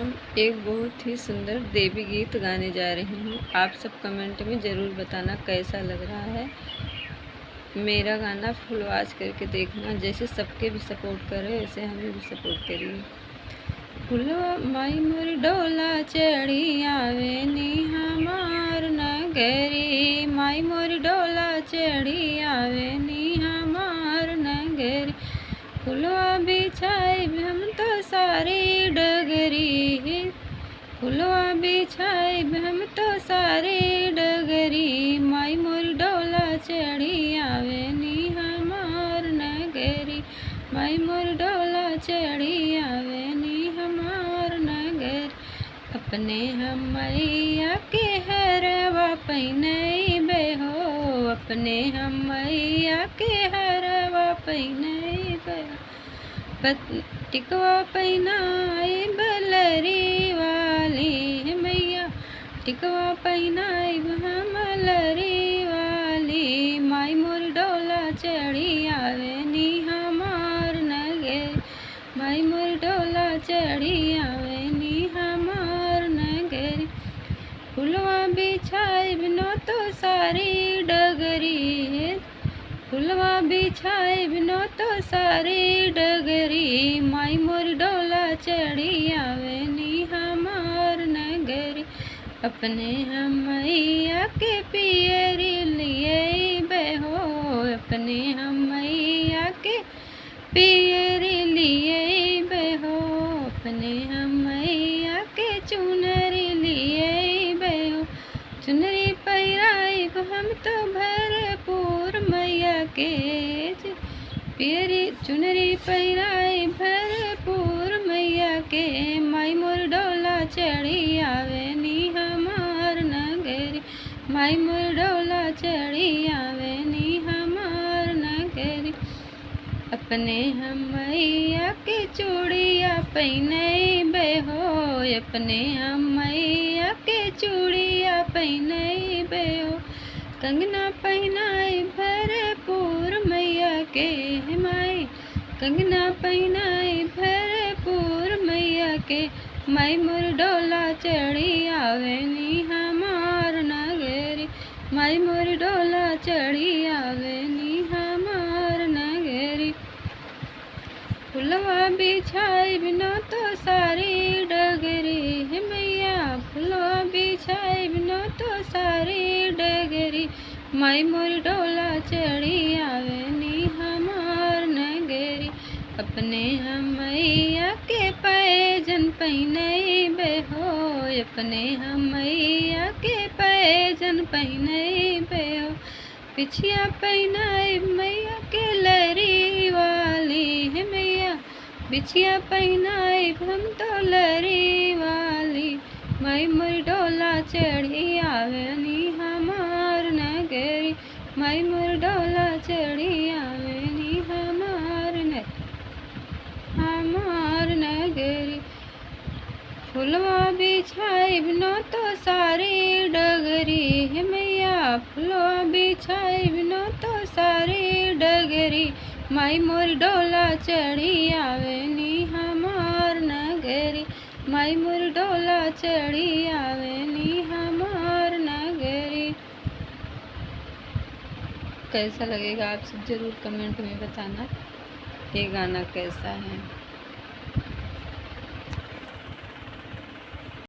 हम एक बहुत ही सुंदर देवी गीत गाने जा रही हूँ। आप सब कमेंट में ज़रूर बताना कैसा लग रहा है। मेरा गाना फुल आवाज़ करके देखना, जैसे सबके भी सपोर्ट करे वैसे हमें भी सपोर्ट करिए। फुलवा माई मोर डोला चढ़ी आवे नी हमार नगरी, माई मोर डोला चढ़ी आवे नी हमार नगरी। फुलवा बिछाई हम तो सारी डगरी, फुलवा बिछाई हम तो सारी डगरी। माई मोर डोला चढ़ी आवे नी हमार नगरी, माई मोर डोला चढ़ी आवे नी हमार नगरी। अपने हम मैया के हरवा पहिनैबे हो, अपने हम मैया के हरवा पहिनैबे। टिकवा पहिनाई बलरी वाली मैया, टिकवा पहिनाई हम लरी वाली। माई मोर डोला चढ़ी आवे नी हमार नगरी, माई मोर डोला चढ़ी आवे नी हमार नगरी। फुलवा बिछाई बिनो तो सारी डगरी, फुलवा बिछाई बिनो तो सारी डगरी। माई मोर डोला चढ़ी आवे नी हमार नगरी। अपने हम मैया के पियरी लिए हो, अपने हम मैया के पियरी लिए हो, अपने हम मैया के चुनरी लिए हो। चुनरी पहिराई हम तो भरपूर मैया के, पियरी चुनरी पहिराई भरपूर मैया के। माई मोर डोला चढ़ी आवे नी हमार नगरी, माई मोर डोला चढ़ी आवे नी हमार नगरी। अपने हम मैया के चूड़िया पहिनैबे हो, अपने हम मैया के चूड़िया पहिनैबे हो। कंगना पहिनाई भरपूर मैया के माई, कंगना पहिनाई भरपूर मैया के। माई मोर डोला चढ़ी आवे नी हमार नगरी, माई मोर डोला चढ़ी आवे नी हमार नगरी। फुलवा बिछाई बिनो तो सारी डगरी है मैया, फुलवा बिछाई बिनो तो सारी डगरी। माई मोर डोला चढ़ी आवे नी हमार नगरी। अपने हम मैया के पैजन पहिनैबे हो, अपने हम मैया के पैजन पहिनैबे हो। पिछिया पहिनाई मैया के लरी वाली है मैया, बिछिया पहिनाई हम तो लरी वाली। माई मोर डोला चढ़ी आवे नी हमार नगरी, माई मोर डोला चढ़ी आवे नी हमार नगरी। फुलवा बिछाई बिनो तो सारी डगरी है मैया, फुलवा बिछाई बिनो तो सारी डगरी। माई मोर डोला चढ़ी आवे नी हमार नगरी, माई मोर डोला चढ़ी आवे नी हमार नगरी। कैसा लगेगा आप सब ज़रूर कमेंट में बताना, ये गाना कैसा है।